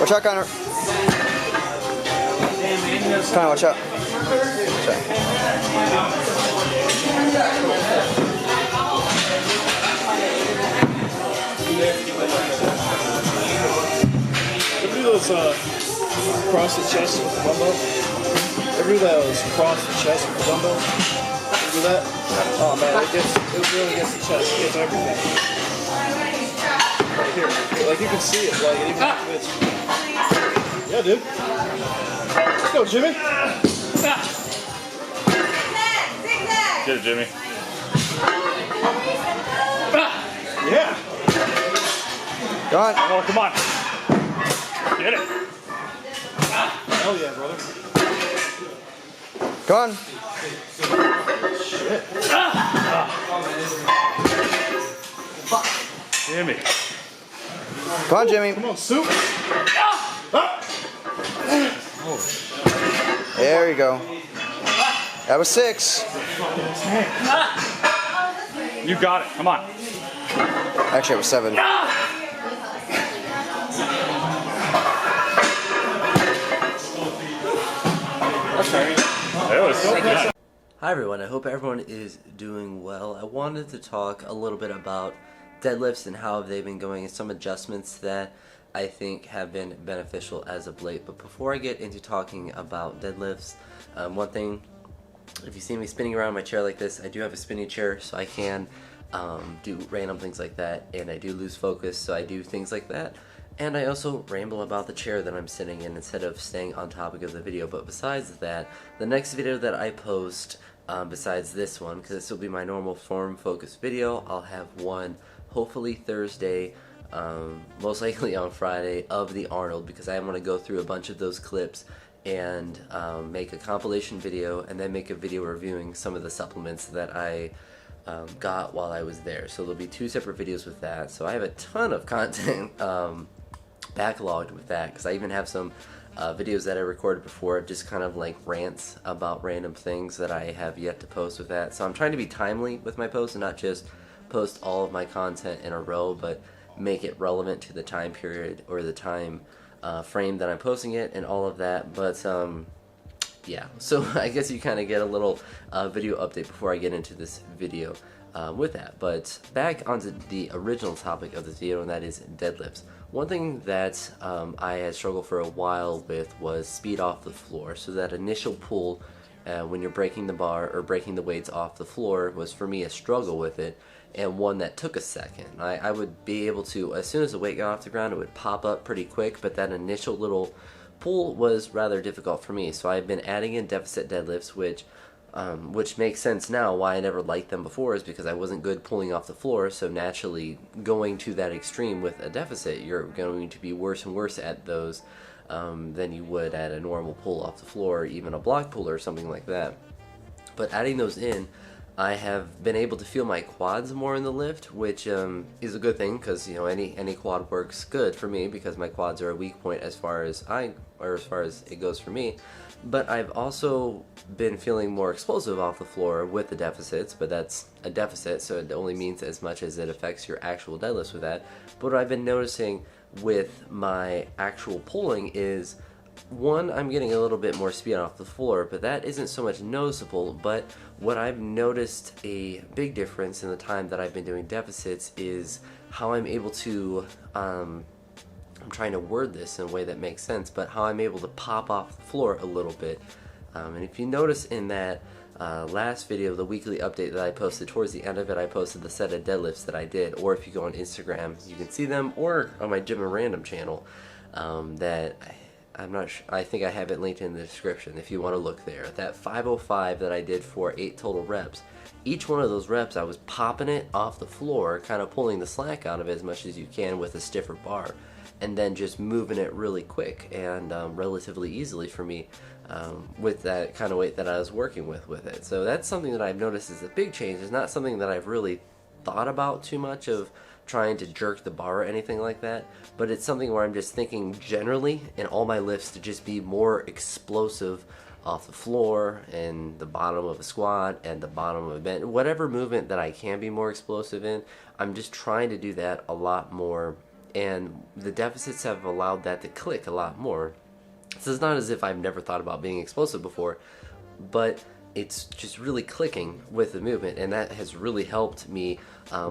Watch out, Connor. Connor, watch out. Ever do those cross the chest with the dumbbell? Ever do those cross the chest with the dumbbell? Ever do that? Oh man, it really gets the chest. It gets everything. Right here. Like you can see it, like it even fits. Yeah, dude. Let's go, Jimmy. Get it, Jimmy. Yeah. Go on. Oh, come on. Get it. Hell yeah, brother. Go on. Shit. Jimmy. Come on, Jimmy. Come on, soup. There you go. That was 6. You got it. Come on. Actually, it was 7. It was so good. Hi everyone, I hope everyone is doing well. I wanted to talk a little bit about deadlifts and how they've been going and some adjustments that I think have been beneficial as of late. But before I get into talking about deadlifts, one thing, if you see me spinning around my chair like this, I do have a spinning chair so I can do random things like that, and I do lose focus so I do things like that. And I also ramble about the chair that I'm sitting in instead of staying on topic of the video. But besides that, the next video that I post, besides this one, because this will be my normal form focused video, I'll have one hopefully Thursday, most likely on Friday, of the Arnold, because I want to go through a bunch of those clips and make a compilation video and then make a video reviewing some of the supplements that I got while I was there. So there'll be 2 separate videos with that. So I have a ton of content backlogged with that, because I even have some videos that I recorded before, just kind of like rants about random things that I have yet to post with that. So I'm trying to be timely with my posts and not just post all of my content in a row, but make it relevant to the time period or the time frame that I'm posting it and all of that. But yeah, so I guess you kind of get a little video update before I get into this video with that. But back onto the original topic of this video, and that is deadlifts. One thing that I had struggled for a while with was speed off the floor. So that initial pull when you're breaking the bar or breaking the weights off the floor was for me a struggle with it, and one that took a second. I would be able to, as soon as the weight got off the ground, it would pop up pretty quick, but that initial little pull was rather difficult for me. So I've been adding in deficit deadlifts, which makes sense now. Why I never liked them before is because I wasn't good pulling off the floor, so naturally going to that extreme with a deficit, you're going to be worse and worse at those than you would at a normal pull off the floor, or even a block pull or something like that. But adding those in, I have been able to feel my quads more in the lift, which is a good thing, because you know any quad works good for me because my quads are a weak point as far as it goes for me. But I've also been feeling more explosive off the floor with the deficits, but that's a deficit, so it only means as much as it affects your actual deadlifts with that. But what I've been noticing with my actual pulling is, one, I'm getting a little bit more speed off the floor, but that isn't so much noticeable. But what I've noticed a big difference in the time that I've been doing deficits is how I'm able to, I'm trying to word this in a way that makes sense, but how I'm able to pop off the floor a little bit. And if you notice in that last video, the weekly update that I posted, towards the end of it I posted the set of deadlifts that I did, or if you go on Instagram you can see them, or on my Gym and Random channel, that I'm not sure, I think I have it linked in the description if you want to look there. That 505 that I did for 8 total reps, each one of those reps I was popping it off the floor, kind of pulling the slack out of it as much as you can with a stiffer bar, and then just moving it really quick and relatively easily for me with that kind of weight that I was working with it. So that's something that I've noticed is a big change. It's not something that I've really thought about too much, of trying to jerk the bar or anything like that, but it's something where I'm just thinking generally in all my lifts to just be more explosive off the floor and the bottom of a squat and the bottom of a bench. Whatever movement that I can be more explosive in, I'm just trying to do that a lot more and the deficits have allowed that to click a lot more. So it's not as if I've never thought about being explosive before, but it's just really clicking with the movement, and that has really helped me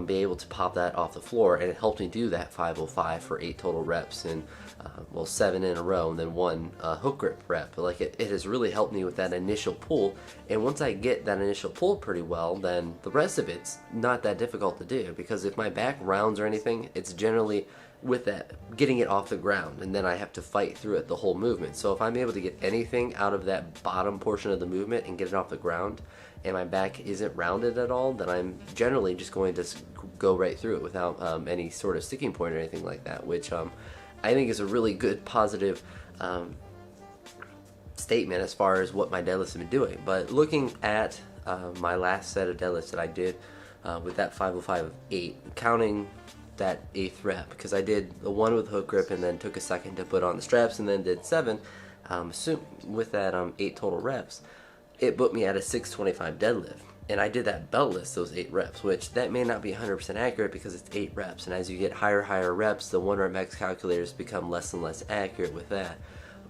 be able to pop that off the floor, and it helped me do that 505 for 8 total reps, and well, 7 in a row, and then 1 hook grip rep. But like it has really helped me with that initial pull, and once I get that initial pull pretty well, then the rest of it's not that difficult to do, because if my back rounds or anything, it's generally with that getting it off the ground, and then I have to fight through it the whole movement. So if I'm able to get anything out of that bottom portion of the movement and get it off the ground, and my back isn't rounded at all, then I'm generally just going to go right through it without any sort of sticking point or anything like that, which I think is a really good positive statement as far as what my deadlifts have been doing. But looking at my last set of deadlifts that I did with that 505 of 8, counting that 8th rep, because I did the one with hook grip and then took a second to put on the straps and then did 7 with that 8 total reps, it put me at a 625 deadlift, and I did that beltless those 8 reps, which that may not be 100% accurate because it's 8 reps, and as you get higher reps, the 1 rep max calculators become less and less accurate with that.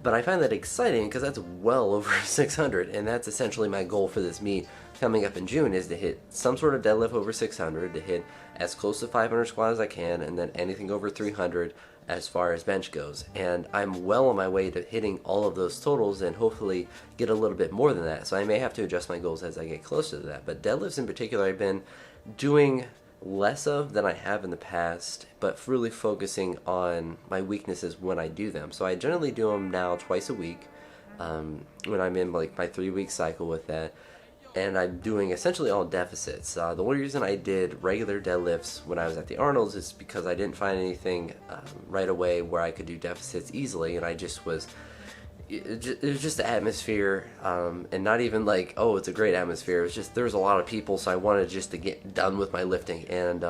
But I find that exciting because that's well over 600, and that's essentially my goal for this meet coming up in June, is to hit some sort of deadlift over 600, to hit as close to 500 squat as I can, and then anything over 300 as far as bench goes. And I'm well on my way to hitting all of those totals, and hopefully get a little bit more than that. So I may have to adjust my goals as I get closer to that. But deadlifts in particular, I've been doing less of than I have in the past, but really focusing on my weaknesses when I do them. So I generally do them now twice a week when I'm in like my 3-week cycle with that, and I'm doing essentially all deficits. The only reason I did regular deadlifts when I was at the Arnold's is because I didn't find anything right away where I could do deficits easily, and I just was it was just the atmosphere, and not even like, oh, it's a great atmosphere. It was just, there was a lot of people, so I wanted just to get done with my lifting. And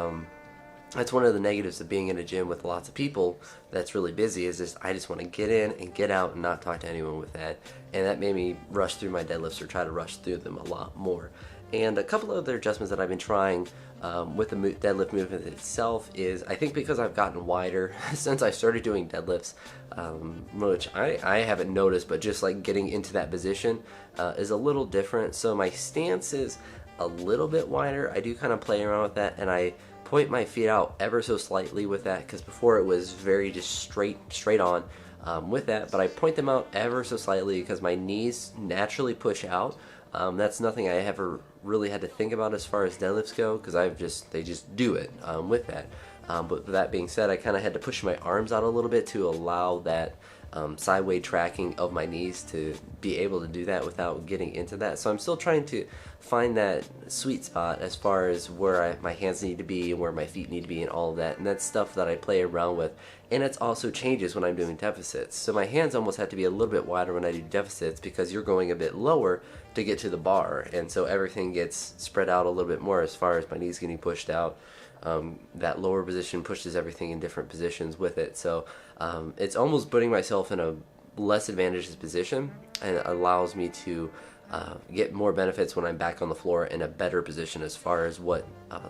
that's one of the negatives of being in a gym with lots of people that's really busy, is just I just want to get in and get out and not talk to anyone with that. And that made me rush through my deadlifts, or try to rush through them a lot more. And a couple of other adjustments that I've been trying with the deadlift movement itself is, I think because I've gotten wider since I started doing deadlifts, which I haven't noticed, but just like getting into that position is a little different. So my stance is a little bit wider. I do kind of play around with that, and I point my feet out ever so slightly with that, because before it was very just straight on with that, but I point them out ever so slightly because my knees naturally push out. That's nothing I ever really had to think about as far as deadlifts go, because they just do it with that. But with that being said, I kind of had to push my arms out a little bit to allow that sideways tracking of my knees to be able to do that without getting into that. So I'm still trying to find that sweet spot as far as where my hands need to be and where my feet need to be and all of that. And that's stuff that I play around with. And it also changes when I'm doing deficits. So my hands almost have to be a little bit wider when I do deficits, because you're going a bit lower to get to the bar. And so everything gets spread out a little bit more as far as my knees getting pushed out. That lower position pushes everything in different positions with it. So it's almost putting myself in a less advantageous position, and it allows me to get more benefits when I'm back on the floor in a better position as far as what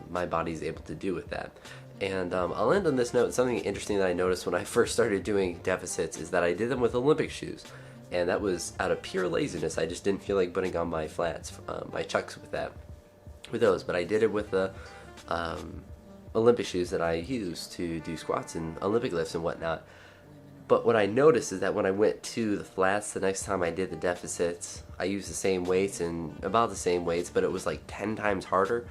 my body's able to do with that. And I'll end on this note. Something interesting that I noticed when I first started doing deficits is that I did them with Olympic shoes, and that was out of pure laziness. I just didn't feel like putting on my flats, my chucks with those, but I did it with the Olympic shoes that I use to do squats and Olympic lifts and whatnot. But what I noticed is that when I went to the flats the next time I did the deficits, I used the same weights and about the same weights, but it was like 10 times harder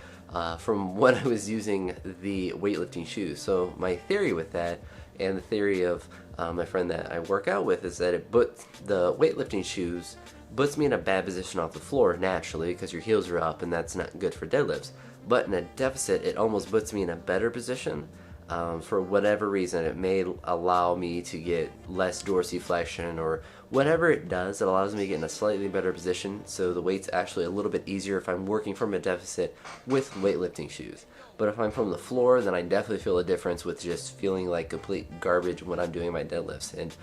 from what I was using the weightlifting shoes. So my theory with that, and the theory of my friend that I work out with, is that the weightlifting shoes puts me in a bad position off the floor naturally, because your heels are up and that's not good for deadlifts. But in a deficit, it almost puts me in a better position. For whatever reason, it may allow me to get less dorsiflexion, or whatever it does, it allows me to get in a slightly better position, so the weight's actually a little bit easier if I'm working from a deficit with weightlifting shoes. But if I'm from the floor, then I definitely feel a difference with just feeling like complete garbage when I'm doing my deadlifts. And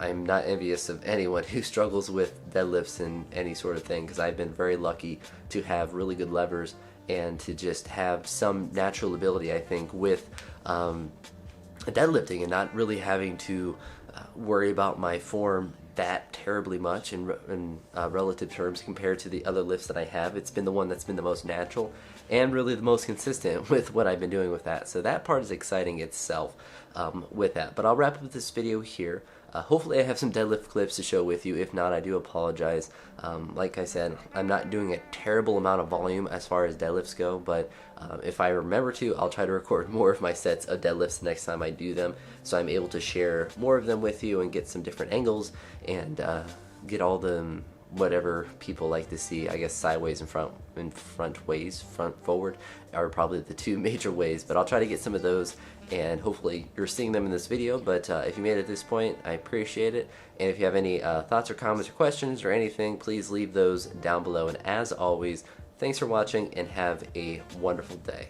I'm not envious of anyone who struggles with deadlifts and any sort of thing, because I've been very lucky to have really good levers and to just have some natural ability, I think, with deadlifting and not really having to worry about my form that terribly much in relative terms compared to the other lifts that I have. It's been the one that's been the most natural and really the most consistent with what I've been doing with that. So that part is exciting itself with that. But I'll wrap up this video here. Hopefully I have some deadlift clips to show with you. If not, I do apologize. Like I said, I'm not doing a terrible amount of volume as far as deadlifts go, but if I remember to, I'll try to record more of my sets of deadlifts next time I do them, so I'm able to share more of them with you and get some different angles and get all them whatever people like to see. I guess sideways and front ways, front forward are probably the two major ways, but I'll try to get some of those, and hopefully you're seeing them in this video. But if you made it at this point, I appreciate it, and if you have any thoughts or comments or questions or anything, please leave those down below. And as always, thanks for watching and have a wonderful day.